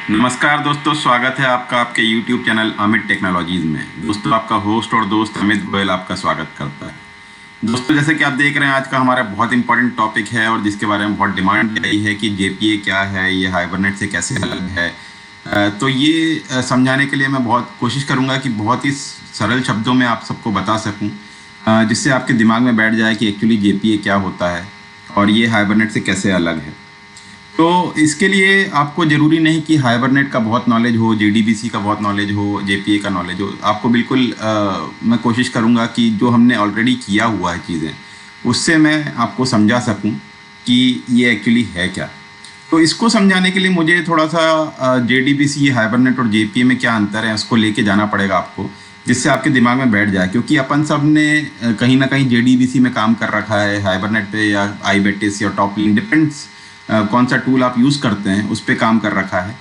नमस्कार दोस्तों, स्वागत है आपका आपके YouTube चैनल अमित टेक्नोलॉजीज में। दोस्तों, आपका होस्ट और दोस्त अमित गोयल आपका स्वागत करता है। दोस्तों, जैसे कि आप देख रहे हैं, आज का हमारा बहुत इंपॉर्टेंट टॉपिक है और जिसके बारे में बहुत डिमांड रही है कि जेपीए क्या है, ये हाइबरनेट से कैसे अलग है। तो ये समझाने के लिए मैं बहुत कोशिश करूँगा कि बहुत ही सरल शब्दों में आप सबको बता सकूँ, जिससे आपके दिमाग में बैठ जाए कि एक्चुअली जेपीए क्या होता है और ये हाइबरनेट से कैसे अलग है। तो इसके लिए आपको ज़रूरी नहीं कि हाइबरनेट का बहुत नॉलेज हो, जेडीबीसी का बहुत नॉलेज हो, जेपीए का नॉलेज हो। आपको बिल्कुल मैं कोशिश करूँगा कि जो हमने ऑलरेडी किया हुआ है चीज़ें, उससे मैं आपको समझा सकूँ कि ये एक्चुअली है क्या। तो इसको समझाने के लिए मुझे थोड़ा सा जेडीबीसी, हाइबरनेट और जेपीए में क्या अंतर है उसको लेके जाना पड़ेगा आपको, जिससे आपके दिमाग में बैठ जाए। क्योंकि अपन सब ने कहीं ना कहीं जेडीबीसी में काम कर रखा है, हाइबरनेट पे या आईबेटिस या टॉपलिंक, डिपेंड्स कौन सा टूल आप यूज़ करते हैं उस पर काम कर रखा है।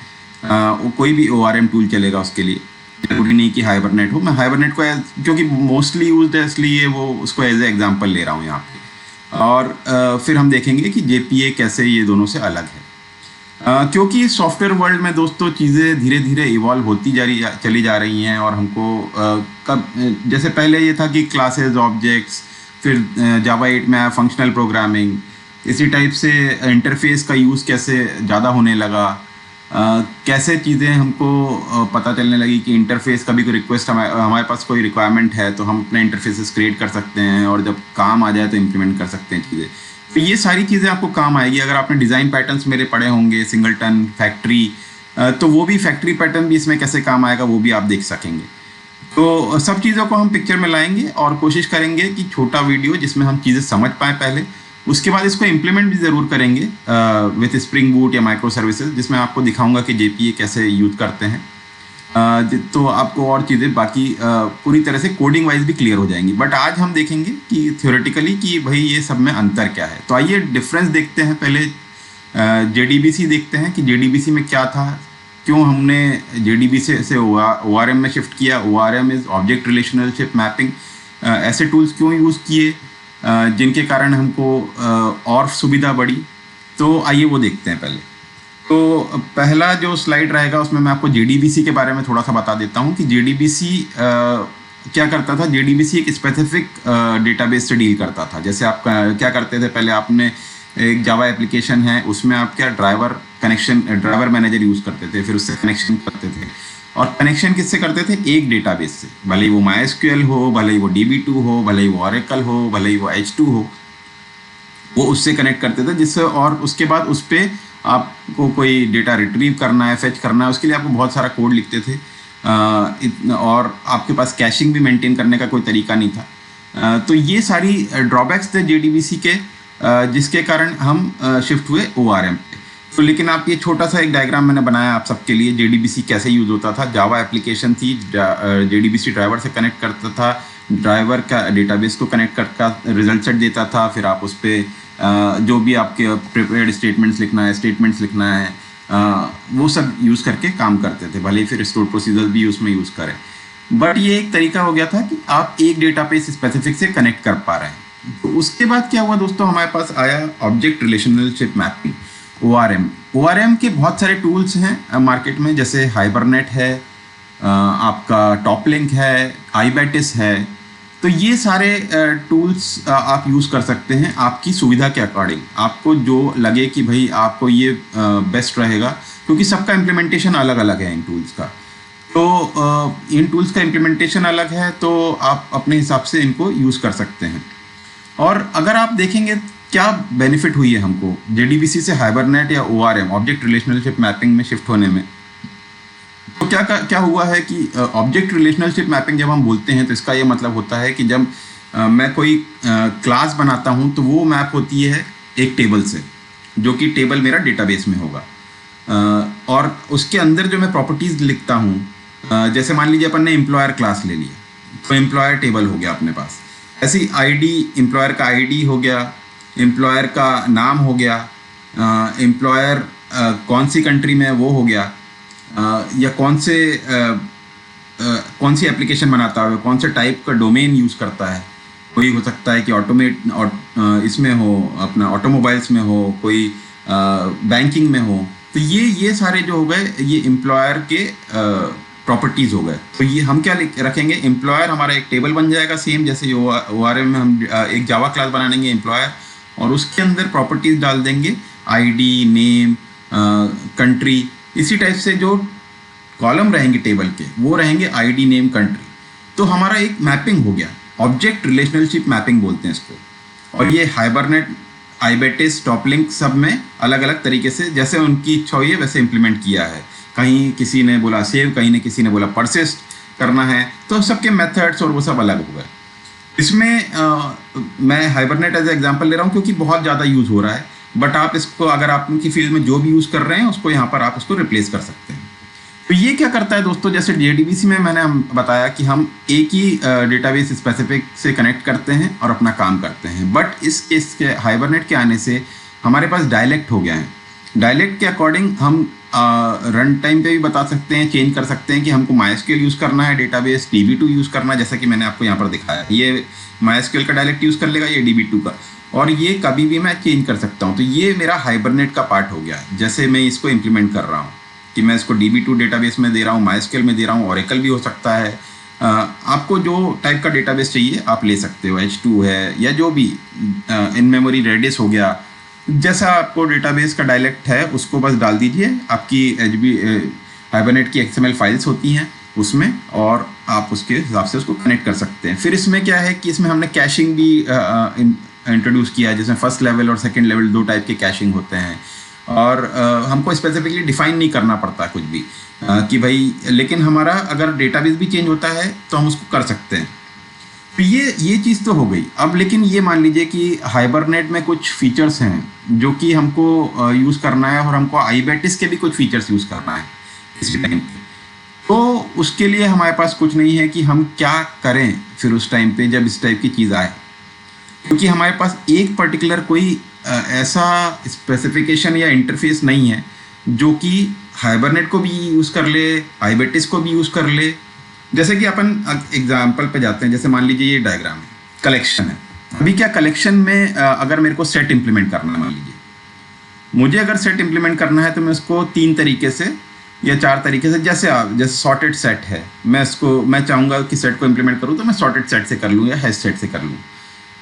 वो कोई भी ORM टूल चलेगा उसके लिए, जरूरी नहीं कि हाइबरनेट हो। मैं हाइबरनेट को क्योंकि मोस्टली यूज है इसलिए वो उसको एज ए एग्जाम्पल ले रहा हूँ यहाँ पे। और फिर हम देखेंगे कि जेपीए कैसे ये दोनों से अलग है। क्योंकि सॉफ्टवेयर वर्ल्ड में दोस्तों चीज़ें धीरे धीरे इवॉल्व होती चली जा रही हैं और हमको जैसे पहले ये था कि क्लासेस, ऑब्जेक्ट्स, फिर जावा 8 में आया फंक्शनल प्रोग्रामिंग। इसी टाइप से इंटरफेस का यूज़ कैसे ज़्यादा होने लगा, कैसे चीज़ें हमको पता चलने लगी कि इंटरफेस का भी कोई रिक्वेस्ट, हमारे पास कोई रिक्वायरमेंट है तो हम अपने इंटरफेसेस क्रिएट कर सकते हैं और जब काम आ जाए तो इम्प्लीमेंट कर सकते हैं चीज़ें। तो ये सारी चीज़ें आपको काम आएगी अगर आपने डिज़ाइन पैटर्न्स मेरे पढ़े होंगे, सिंगलटन, फैक्ट्री। तो वो भी फैक्ट्री पैटर्न भी इसमें कैसे काम आएगा वो भी आप देख सकेंगे। तो सब चीज़ों को हम पिक्चर में लाएंगे और कोशिश करेंगे कि छोटा वीडियो जिसमें हम चीज़ें समझ पाएँ पहले, उसके बाद इसको इम्प्लीमेंट भी ज़रूर करेंगे विथ स्प्रिंग बूट या माइक्रो सर्विसेज, जिसमें आपको दिखाऊंगा कि जेपीए कैसे यूज़ करते हैं। तो आपको और चीज़ें बाकी पूरी तरह से कोडिंग वाइज भी क्लियर हो जाएंगी। बट आज हम देखेंगे कि थ्योरेटिकली कि भाई ये सब में अंतर क्या है। तो आइए डिफरेंस देखते हैं। पहले जेडीबीसी देखते हैं कि जेडीबीसी में क्या था, क्यों हमने जेडीबीसी से ORM में शिफ्ट किया। ORM is object relationship mapping. ऐसे टूल्स क्यों यूज़ किए जिनके कारण हमको और सुविधा बढ़ी। तो आइए वो देखते हैं पहले। तो पहला जो स्लाइड रहेगा उसमें मैं आपको जेडीबीसी के बारे में थोड़ा सा बता देता हूँ कि जेडीबीसी क्या करता था। जेडीबीसी एक स्पेसिफिक डेटाबेस से डील करता था। जैसे आप क्या करते थे, पहले आपने एक जावा एप्लीकेशन है, उसमें आप क्या ड्राइवर मैनेजर यूज़ करते थे, फिर उससे कनेक्शन करते थे। और कनेक्शन किससे करते थे? एक डेटाबेस से, भले ही वो MySQL हो, भले ही वो DB2 हो, भले ही वो Oracle हो, भले ही वो H2 हो, वो उससे कनेक्ट करते थे। जिससे और उसके बाद उस पर आपको कोई डेटा रिट्रीव करना है, फेच करना है, उसके लिए आपको बहुत सारा कोड लिखते थे। और आपके पास कैशिंग भी मेंटेन करने का कोई तरीका नहीं था। तो ये सारी ड्रॉबैक्स थे जेडीबीसी के, जिसके कारण हम शिफ्ट हुए ORM पे। तो लेकिन आप ये छोटा सा एक डायग्राम मैंने बनाया आप सबके लिए, जेडीबीसी कैसे यूज़ होता था। जावा एप्लीकेशन थी, जेडीबीसी ड्राइवर से कनेक्ट करता था, ड्राइवर का डेटाबेस को कनेक्ट करके रिजल्ट सेट देता था। फिर आप उस पर जो भी आपके प्रिपेयर्ड स्टेटमेंट्स लिखना है, वो सब यूज़ करके काम करते थे। भले ही फिर स्टोर प्रोसीजर भी उसमें यूज़ करें, बट ये एक तरीका हो गया था कि आप एक डेटाबेस स्पेसिफिक से कनेक्ट कर पा रहे हैं। तो उसके बाद क्या हुआ दोस्तों, हमारे पास आया ऑब्जेक्ट रिलेशनशिप मैपिंग, ORM के बहुत सारे टूल्स हैं मार्केट में, जैसे हाइबरनेट है, आपका टॉपलिंक है, आईबेटिस है। तो ये सारे टूल्स आप यूज़ कर सकते हैं आपकी सुविधा के अकॉर्डिंग, आपको जो लगे कि भाई आपको ये बेस्ट रहेगा, क्योंकि सबका इम्प्लीमेंटेशन अलग अलग है इन टूल्स का। तो इन टूल्स का इम्प्लीमेंटेशन अलग है, तो आप अपने हिसाब से इनको यूज़ कर सकते हैं। और अगर आप देखेंगे क्या बेनिफिट हुई है हमको जेडीबीसी से हाइबरनेट या ORM, ऑब्जेक्ट रिलेशनशिप मैपिंग में शिफ्ट होने में। तो क्या हुआ है कि ऑब्जेक्ट रिलेशनशिप मैपिंग जब हम बोलते हैं तो इसका ये मतलब होता है कि जब मैं कोई क्लास बनाता हूँ तो वो मैप होती है एक टेबल से, जो कि टेबल मेरा डेटाबेस में होगा। और उसके अंदर जो मैं प्रॉपर्टीज़ लिखता हूँ, जैसे मान लीजिए अपन ने एम्प्लॉयर क्लास ले लिया, तो एम्प्लॉयर टेबल हो गया अपने पास। ऐसी ID, एम्प्लॉयर का ID हो गया, एम्प्लॉयर का नाम हो गया, एम्प्लॉयर कौन सी कंट्री में वो हो गया, या कौन सी एप्लीकेशन बनाता है, कौन से टाइप का डोमेन यूज़ करता है। कोई हो सकता है कि इसमें हो, अपना ऑटोमोबाइल्स में हो, कोई बैंकिंग में हो। तो ये सारे जो हो गए ये एम्प्लॉयर के प्रॉपर्टीज हो गए। तो ये हम क्या रखेंगे, एम्प्लॉयर हमारा एक टेबल बन जाएगा सेम जैसे ORM में हम एक जावा क्लास बना लेंगे एम्प्लॉयर, और उसके अंदर प्रॉपर्टीज डाल देंगे आईडी, नेम, कंट्री। इसी टाइप से जो कॉलम रहेंगे टेबल के वो रहेंगे आईडी, नेम, कंट्री। तो हमारा एक मैपिंग हो गया, ऑब्जेक्ट रिलेशनशिप मैपिंग बोलते हैं इसको। और ये हाइबरनेट, आईबेटिस, टॉपलिंक सब में अलग अलग तरीके से जैसे उनकी इच्छा हुई है वैसे इम्प्लीमेंट किया है। कहीं किसी ने बोला सेव, कहीं किसी ने बोला परसिस्ट करना है, तो सबके मेथड्स और वो सब अलग हो गए। इसमें मैं हाइबरनेट एज एग्जांपल ले रहा हूँ क्योंकि बहुत ज़्यादा यूज़ हो रहा है, बट आप इसको अगर आप उनकी फील्ड में जो भी यूज़ कर रहे हैं उसको यहाँ पर आप उसको रिप्लेस कर सकते हैं। तो ये क्या करता है दोस्तों, जैसे JDBC में मैंने बताया कि हम एक ही डेटाबेस स्पेसिफिक से कनेक्ट करते हैं और अपना काम करते हैं, बट इस केस के हाइबरनेट के आने से हमारे पास डायलेक्ट हो गया है। डायलेक्ट के अकॉर्डिंग हम रन टाइम पे भी बता सकते हैं, चेंज कर सकते हैं कि हमको MySQL यूज़ करना है डेटाबेस, DB2 यूज़ करना है, जैसा कि मैंने आपको यहाँ पर दिखाया। ये MySQL का डायलेक्ट यूज़ कर लेगा, ये DB2 का, और ये कभी भी मैं चेंज कर सकता हूँ। तो ये मेरा हाइबरनेट का पार्ट हो गया। जैसे मैं इसको इम्प्लीमेंट कर रहा हूँ कि मैं इसको DB2 डेटाबेस में दे रहा हूँ, MySQL में दे रहा हूँ, Oracle भी हो सकता है। आपको जो टाइप का डेटाबेस चाहिए आप ले सकते हो, H2 है या जो भी इन मेमोरी रेडिस हो गया, जैसा आपको डेटाबेस का डायलेक्ट है उसको बस डाल दीजिए। आपकी हाइबरनेट की XML फाइल्स होती हैं उसमें, और आप उसके हिसाब से उसको कनेक्ट कर सकते हैं। फिर इसमें क्या है कि इसमें हमने कैशिंग भी इंट्रोड्यूस किया है, जिसमें फर्स्ट लेवल और सेकंड लेवल दो टाइप के कैशिंग होते हैं, और हमको स्पेसिफिकली डिफाइन नहीं करना पड़ता कुछ भी कि भाई, लेकिन हमारा अगर डेटाबेस भी चेंज होता है तो हम उसको कर सकते हैं। तो ये चीज़ तो हो गई। अब लेकिन ये मान लीजिए कि हाइबरनेट में कुछ फीचर्स हैं जो कि हमको यूज़ करना है, और हमको आईबेटिस के भी कुछ फीचर्स यूज़ करना है इसी टाइम पे। तो उसके लिए हमारे पास कुछ नहीं है कि हम क्या करें फिर उस टाइम पे जब इस टाइप की चीज़ आए, क्योंकि हमारे पास एक पर्टिकुलर कोई ऐसा स्पेसिफिकेशन या इंटरफेस नहीं है जो कि हाइबरनेट को भी यूज़ कर ले, आईबेटिस को भी यूज़ कर ले। जैसे कि अपन एग्जाम्पल पे जाते हैं, जैसे मान लीजिए ये डायग्राम है, कलेक्शन है। अभी क्या कलेक्शन में अगर मेरे को सेट इंप्लीमेंट करना है, मान लीजिए मुझे अगर सेट इंप्लीमेंट करना है तो मैं उसको 3 तरीके से या 4 तरीके से, जैसे सॉर्टेड सेट है, मैं चाहूँगा कि सेट को इंप्लीमेंट करूँ तो मैं सॉर्टेड सेट से कर लूँ या हैश सेट से कर लूँ,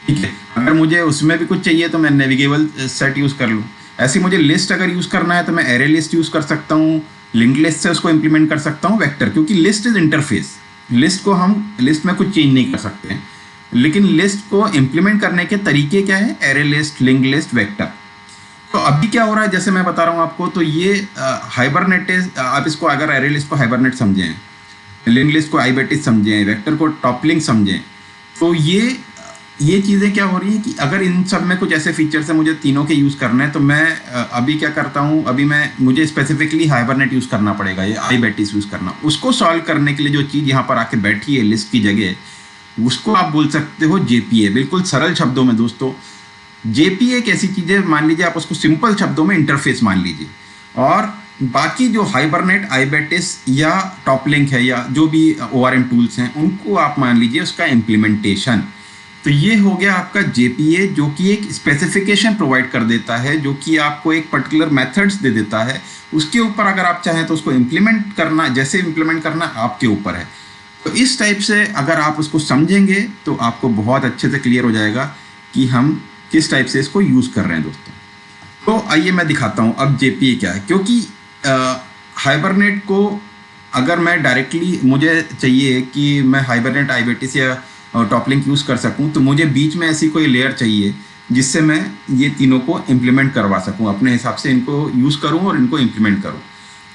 ठीक है। अगर मुझे उसमें भी कुछ चाहिए तो मैं नेविगेबल सेट यूज़ कर लूँ। ऐसे मुझे लिस्ट अगर यूज़ करना है तो मैं एरे लिस्ट यूज़ कर सकता हूँ, लिंक लिस्ट से उसको इंप्लीमेंट कर सकता हूँ, वेक्टर, क्योंकि लिस्ट इज इंटरफेस। लिस्ट को हम लिस्ट में कुछ चेंज नहीं कर सकते हैं, लेकिन लिस्ट को इंप्लीमेंट करने के तरीके क्या है, array list, link list, vector. तो अभी क्या हो रहा है, जैसे मैं बता रहा हूँ आपको, तो ये हाइबरनेट, आप इसको अगर एरे लिस्ट को हाइबरनेट समझें, लिंक लिस्ट को आईबेटिस समझें, वेक्टर को टॉपलिंक समझें, तो ये चीज़ें क्या हो रही हैं कि अगर इन सब में कुछ ऐसे फीचर्स हैं मुझे तीनों के यूज़ करना है, तो मैं अभी क्या करता हूँ, अभी मुझे स्पेसिफिकली हाइबरनेट यूज़ करना पड़ेगा, ये आईबेटिस यूज़ करना। उसको सॉल्व करने के लिए जो चीज़ यहाँ पर आके बैठी है लिस्ट की जगह, उसको आप बोल सकते हो JPA। बिल्कुल सरल शब्दों में दोस्तों, JPA एक ऐसी चीज़ है, मान लीजिए आप उसको सिंपल शब्दों में इंटरफेस मान लीजिए, और बाकी जो हाइबरनेट, आईबेटिस या टॉपलिंक है या जो भी ORM टूल्स हैं उनको आप मान लीजिए उसका इम्प्लीमेंटेशन। तो ये हो गया आपका JPA, जो कि एक स्पेसिफिकेशन प्रोवाइड कर देता है, जो कि आपको एक पर्टिकुलर मेथड्स दे देता है। उसके ऊपर अगर आप चाहें तो उसको इम्प्लीमेंट करना, जैसे इम्प्लीमेंट करना आपके ऊपर है। तो इस टाइप से अगर आप उसको समझेंगे तो आपको बहुत अच्छे से क्लियर हो जाएगा कि हम किस टाइप से इसको यूज़ कर रहे हैं दोस्तों। तो आइए मैं दिखाता हूँ अब JPA क्या है, क्योंकि हाइबरनेट को अगर मैं डायरेक्टली, मुझे चाहिए कि मैं हाइबरनेट, आईबेटिस या टॉपलिंक यूज़ कर सकूं, तो मुझे बीच में ऐसी कोई लेयर चाहिए जिससे मैं ये तीनों को इम्प्लीमेंट करवा सकूं, अपने हिसाब से इनको यूज़ करूं और इनको इम्प्लीमेंट करूं।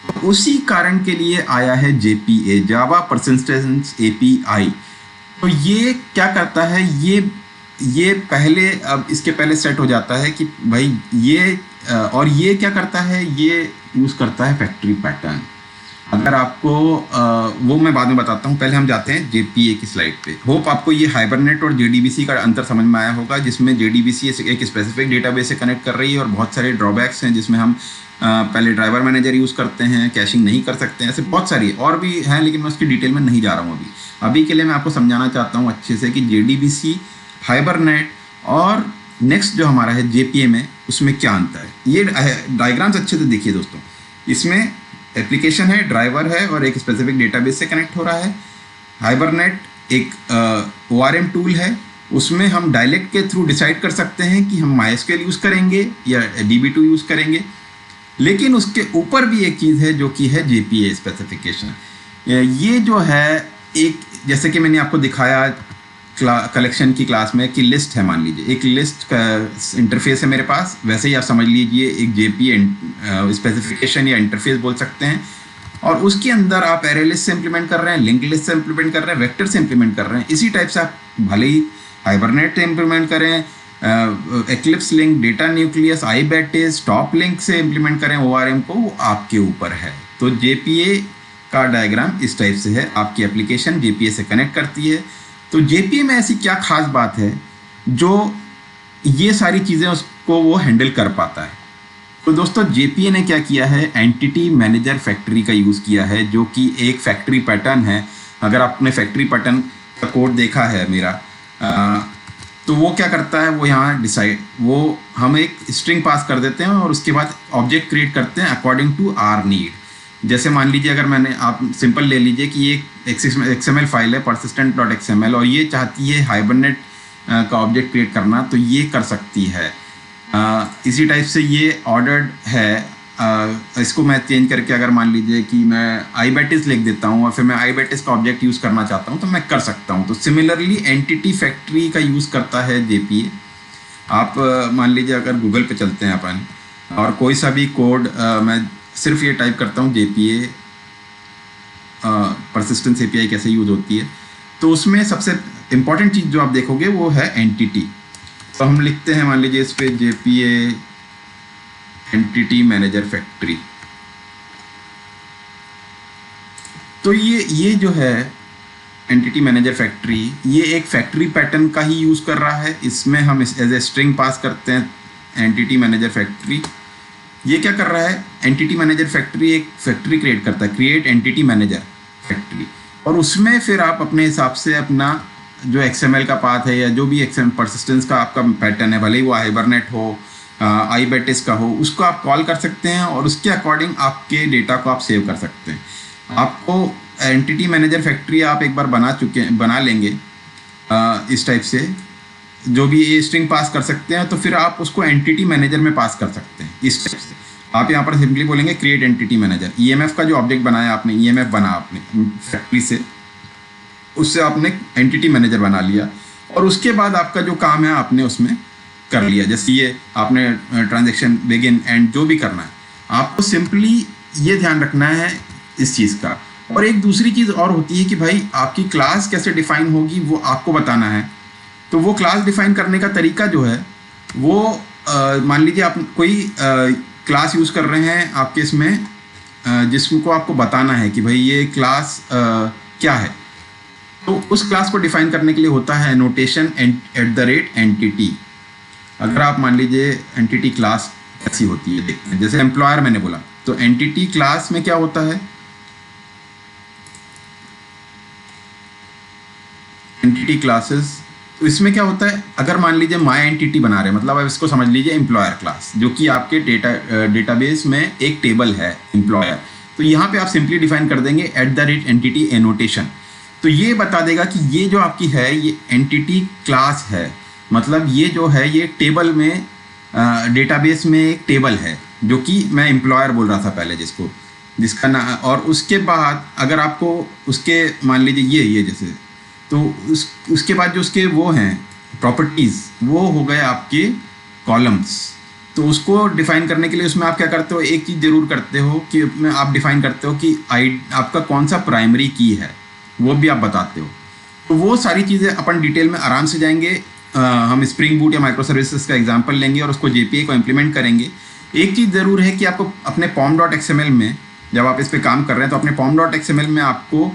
तो उसी कारण के लिए आया है JPA, जावा परसिस्टेंस API। तो ये क्या करता है, ये पहले, अब इसके पहले सेट हो जाता है कि भाई ये, और ये क्या करता है, ये यूज़ करता है फैक्ट्री पैटर्न। अगर आपको वो मैं बाद में बताता हूँ, पहले हम जाते हैं JPA की स्लाइड पे। होप आपको ये हाइबरनेट और JDBC का अंतर समझ में आया होगा, जिसमें JDBC एक स्पेसिफिक डेटाबेस से कनेक्ट कर रही है और बहुत सारे ड्रॉबैक्स हैं, जिसमें हम पहले ड्राइवर मैनेजर यूज़ करते हैं, कैशिंग नहीं कर सकते हैं, ऐसे बहुत सारी और भी हैं, लेकिन मैं उसकी डिटेल में नहीं जा रहा हूँ अभी के लिए। मैं आपको समझाना चाहता हूँ अच्छे से कि JDBC, हाइबरनेट और नेक्स्ट जो हमारा है JPA में, उसमें क्या अंतर है। ये डायग्राम्स अच्छे से देखिए दोस्तों। इसमें एप्लीकेशन है, ड्राइवर है और एक स्पेसिफिक डेटाबेस से कनेक्ट हो रहा है। हाइबरनेट एक ORM टूल है, उसमें हम डायलेक्ट के थ्रू डिसाइड कर सकते हैं कि हम MySQL यूज़ करेंगे या DB2 यूज़ करेंगे। लेकिन उसके ऊपर भी एक चीज़ है जो कि है JPA स्पेसिफिकेशन। ये जो है एक, जैसे कि मैंने आपको दिखाया कलेक्शन की क्लास में कि लिस्ट है, मान लीजिए एक लिस्ट का इंटरफेस है मेरे पास, वैसे ही आप समझ लीजिए एक JPA स्पेसिफिकेशन या इंटरफेस बोल सकते हैं। और उसके अंदर आप एरे लिस्ट से इम्प्लीमेंट कर रहे हैं, लिंक लिस्ट से इम्प्लीमेंट कर रहे हैं, वेक्टर से इम्प्लीमेंट कर रहे हैं। इसी टाइप से आप भले ही हाइबरनेट से इम्प्लीमेंट करें, eclipse link, data nucleus, IBATIS, top link से इम्प्लीमेंट करें ORM को, वो आपके ऊपर है। तो JPA का डायग्राम इस टाइप से है, आपकी एप्लीकेशन JPA से कनेक्ट करती है। तो JPA में ऐसी क्या खास बात है जो ये सारी चीज़ें उसको वो हैंडल कर पाता है? तो दोस्तों JPA ने क्या किया है, एंटिटी मैनेजर फैक्ट्री का यूज़ किया है, जो कि एक फैक्ट्री पैटर्न है। अगर आपने फैक्ट्री पैटर्न का कोड देखा है मेरा, तो वो क्या करता है, वो यहाँ डिसाइड, वो हम एक स्ट्रिंग पास कर देते हैं और उसके बाद ऑब्जेक्ट क्रिएट करते हैं अकॉर्डिंग टू आर नीड। जैसे मान लीजिए अगर मैंने, आप सिंपल ले लीजिए कि ये XML फाइल है persistent.xml और ये चाहती है हाइबरनेट का ऑब्जेक्ट क्रिएट करना, तो ये कर सकती है। इसी टाइप से ये ऑर्डर्ड है। इसको मैं चेंज करके अगर मान लीजिए कि मैं IBATIS लिख देता हूँ और फिर मैं IBATIS का ऑब्जेक्ट यूज़ करना चाहता हूँ तो मैं कर सकता हूँ। तो सिमिलरली एंटिटी फैक्ट्री का यूज़ करता है JPA। आप मान लीजिए अगर गूगल पे चलते हैं अपन और कोई सा भी कोड, मैं सिर्फ ये टाइप करता हूँ JPA परसिस्टेंस API कैसे यूज़ होती है, तो उसमें सबसे इम्पॉर्टेंट चीज़ जो आप देखोगे वो है एंटिटी। तो हम लिखते हैं मान लीजिए इस पर JPA एंटिटी मैनेजर फैक्ट्री। तो ये जो है एंटिटी मैनेजर फैक्ट्री, ये एक फैक्ट्री पैटर्न का ही यूज़ कर रहा है। इसमें हम एज ए स्ट्रिंग पास करते हैं एंटिटी मैनेजर फैक्ट्री। ये क्या कर रहा है, एंटिटी मैनेजर फैक्ट्री एक फैक्ट्री क्रिएट करता है, क्रिएट एंटिटी मैनेजर फैक्ट्री, और उसमें फिर आप अपने हिसाब से अपना जो XML का पाथ है या जो भी XML परसिस्टेंस का आपका पैटर्न है, भले ही वो हाइबरनेट हो, IBATIS का हो, उसको आप कॉल कर सकते हैं और उसके अकॉर्डिंग आपके डेटा को आप सेव कर सकते हैं। आपको एंटिटी मैनेजर फैक्ट्री आप एक बार बना लेंगे इस टाइप से, जो भी ये स्ट्रिंग पास कर सकते हैं, तो फिर आप उसको एंटिटी मैनेजर में पास कर सकते हैं इस टाइप से। आप यहाँ पर सिंपली बोलेंगे क्रिएट एंटिटी मैनेजर। EMF का जो ऑब्जेक्ट बनाया आपने, EMF बना आपने फैक्ट्री से, उससे आपने एंटिटी मैनेजर बना लिया और उसके बाद आपका जो काम है आपने उसमें कर लिया। जैसे ये आपने ट्रांजैक्शन बिगिन एंड जो भी करना है, आपको सिंपली ये ध्यान रखना है इस चीज़ का। और एक दूसरी चीज़ और होती है कि भाई आपकी क्लास कैसे डिफाइन होगी वो आपको बताना है। तो वो क्लास डिफाइन करने का तरीका जो है वो मान लीजिए आप कोई क्लास यूज़ कर रहे हैं आपके इसमें, जिसको आपको बताना है कि भाई ये क्लास क्या है, तो उस क्लास को डिफाइन करने के लिए होता है एनोटेशन @entity। अगर आप मान लीजिए एंटिटी क्लास कैसी होती है देखते हैं, जैसे एम्प्लॉयर मैंने बोला, तो एंटिटी क्लास में क्या होता है, एंटिटी क्लासेस, तो इसमें क्या होता है, अगर मान लीजिए माई एंटिटी बना रहे हैं, मतलब आप इसको समझ लीजिए एम्प्लॉयर क्लास, जो कि आपके डेटाबेस में एक टेबल है एम्प्लॉयर। तो यहाँ पे आप सिंपली डिफाइन कर देंगे @entity एनोटेशन। तो ये बता देगा कि ये जो आपकी है ये एंटिटी क्लास है, मतलब ये जो है ये टेबल में डेटाबेस में एक टेबल है, जो कि मैं एम्प्लॉयर बोल रहा था पहले, जिसका ना, और उसके बाद अगर आपको उसके मान लीजिए ये जैसे, तो उसके बाद जो उसके वो हैं प्रॉपर्टीज़, वो हो गए आपके कॉलम्स। तो उसको डिफाइन करने के लिए उसमें आप क्या करते हो, एक चीज़ ज़रूर करते हो कि उसमें आप डिफाइन करते हो कि आपका कौन सा प्राइमरी की है, वो भी आप बताते हो। तो वो सारी चीज़ें अपन डिटेल में आराम से जाएंगे। हम स्प्रिंग बूट या माइक्रो सर्विसेज का एग्जांपल लेंगे और उसको JPA को इम्प्लीमेंट करेंगे। एक चीज़ ज़रूर है कि आपको अपने pom.xml में, जब आप इस पर काम कर रहे हैं, तो अपने pom.xml में आपको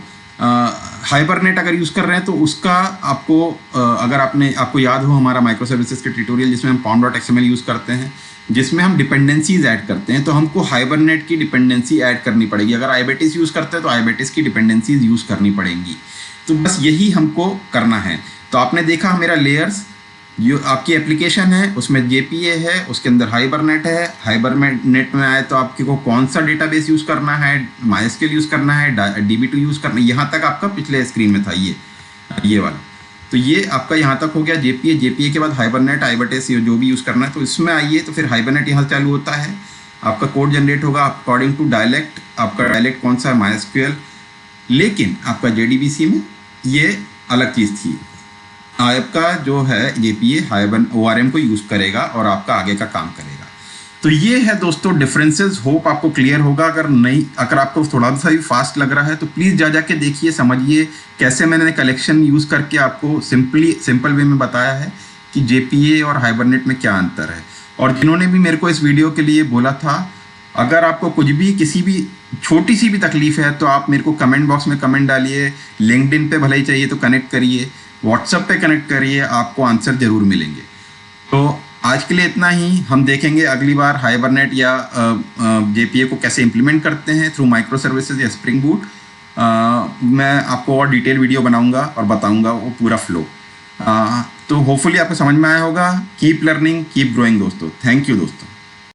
हाइबरनेट अगर यूज़ कर रहे हैं तो उसका आपको अगर आपको याद हो हमारा माइक्रो सर्विसेज के ट्यूटोरियल जिसमें हम pom.xml यूज़ करते हैं, जिसमें हम डिपेंडेंसीज ऐड करते हैं, तो हमको हाइबरनेट की डिपेंडेंसी ऐड करनी पड़ेगी। अगर IBATIS यूज़ करते हैं तो IBATIS की डिपेंडेंसीज यूज़ करनी पड़ेंगी। तो बस यही हमको करना है। तो आपने देखा मेरा लेयर्स, जो आपकी एप्लीकेशन है उसमें जेपीए है, उसके अंदर हाइबरनेट है। हाइबरनेट में आए तो आपके को कौन सा डेटाबेस यूज़ करना है, माइस्क्यूएल यूज़ करना है, DB2 यूज़ करना है, यहाँ तक आपका पिछले स्क्रीन में था ये वाला। तो ये आपका यहाँ तक हो गया जेपीए के बाद हाइबरनेट, हाइबरटेस जो भी यूज़ करना है। तो इसमें आइए तो फिर हाइबरनेट यहाँ चालू होता है, आपका कोड जनरेट होगा अकॉर्डिंग टू डायलेक्ट। आपका डायलेक्ट कौन सा है, माइस्क्यूएल। लेकिन आपका JDBC में ये अलग चीज़ थी, आपका जो है जेपीए ORM को यूज़ करेगा और आपका आगे का काम करेगा। तो ये है दोस्तों डिफरेंसेस। होप आपको क्लियर होगा। अगर आपको थोड़ा सा भी फास्ट लग रहा है तो प्लीज़ जाके देखिए, समझिए कैसे मैंने कलेक्शन यूज़ करके आपको सिंपल वे में बताया है कि जेपीए और हाइबरनेट में क्या अंतर है। और जिन्होंने भी मेरे को इस वीडियो के लिए बोला था, अगर आपको कुछ भी किसी भी छोटी सी भी तकलीफ है तो आप मेरे को कमेंट बॉक्स में कमेंट डालिए, लिंक्डइन पे भले ही चाहिए तो कनेक्ट करिए, व्हाट्सएप पे कनेक्ट करिए, आपको आंसर ज़रूर मिलेंगे। तो आज के लिए इतना ही। हम देखेंगे अगली बार हाइबरनेट या जेपीए को कैसे इम्प्लीमेंट करते हैं थ्रू माइक्रो सर्विसेज या स्प्रिंग बूट। मैं आपको और डिटेल वीडियो बनाऊंगा और बताऊंगा वो पूरा फ्लो। तो होपफुली आपको समझ में आया होगा। कीप लर्निंग, कीप ग्रोइंग दोस्तों। थैंक यू दोस्तों।